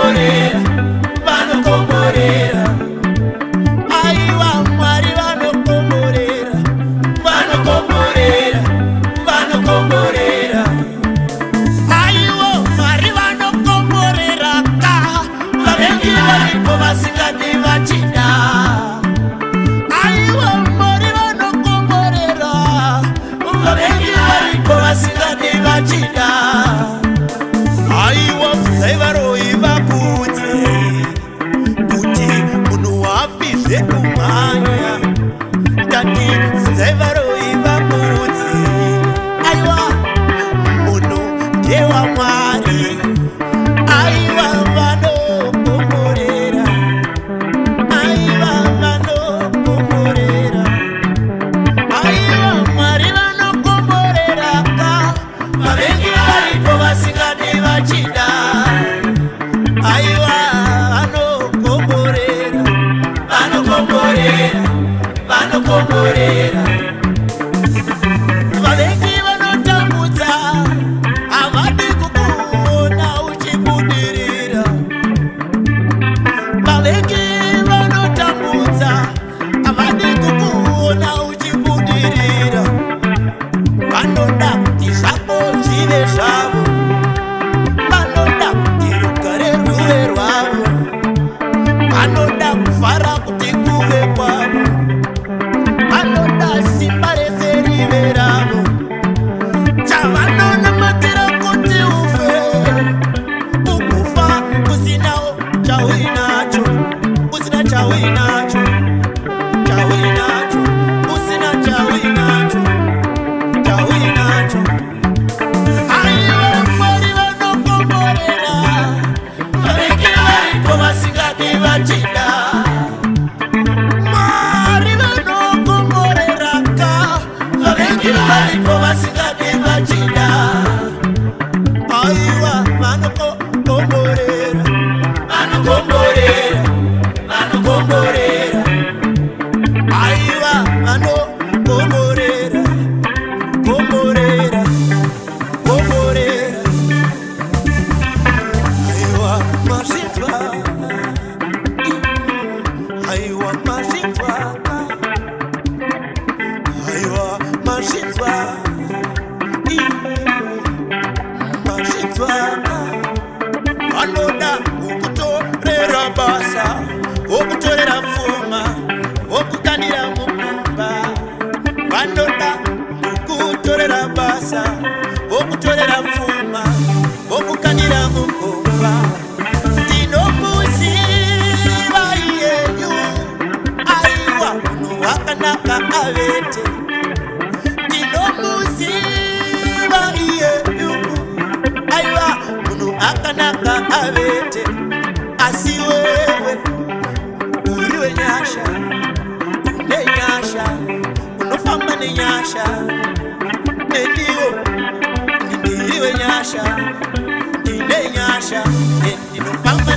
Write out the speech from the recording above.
vanokomborera, vanokomborera. Aiwa Mwari vanokomborera, vanokomborera, vanokomborera. Aiwa Mwari vanokomborera ka vavengi varipo vasingadi vachida. Aiwa Mwari vanokomborera vavengi varipo vasingadi vachida. Aiwa zaivaroi vabudze kuti munhu wafizve kumhanya. Tati zaivaroi vabudze aiwa munhu ndewa Mwari. Aiwa vanokomborera, aiwa vanokomborera. Aiwa Mwari vanokomborera ka vavengi varipo vasingadi vachida. Aiwa vanokomborera, vanokomborera, vanokomborera. Vavengi vanotambudza havadi kukuona uchibudirira. Vavengi vanotambudza havadi kukuona uchibudirira. Vanoda kuti zvako zvive zvavo, vanoda kuti rugare ruve rwavo, vanoda kufara kuti kuve kwavo, vanoda simba rese rive ravo. Chavanonamatira kuti ufe, ukufa kusinawo chauinacho, usina chauinacho, chauinacho, usina chauinacho, chauinacho. Aiwa Mwari vanokomborera vavengi varipo vasingadi vachida. Mwari vanokomborera ka vavengi varipo vasingadi vachida. Aiwa vanokomborera, vanokomborera, vanokomborera. Aiwa vanokomborera, komborera, komborera. Aiwa mazvitwa, aiwa mazvitwa, aiwa mazvitwa, mazvitwa. Vanoda kukutorera basa, vokutorera pfuma, vokukanira mukumba. Vanoda kukutorera basa, vokutorera pfuma, vokukanira mukumba. Ndinomuziva iyeyu, aiwa munhu wakanaka avete. Ndinomuziva iyeyu, aiwa munhu akanaka avete. Asi wewe uri wenyasha, une nyasha, unofamba nenyasha. Nendiwo ndiri wenyasha, ndine nyasha, ndinofamba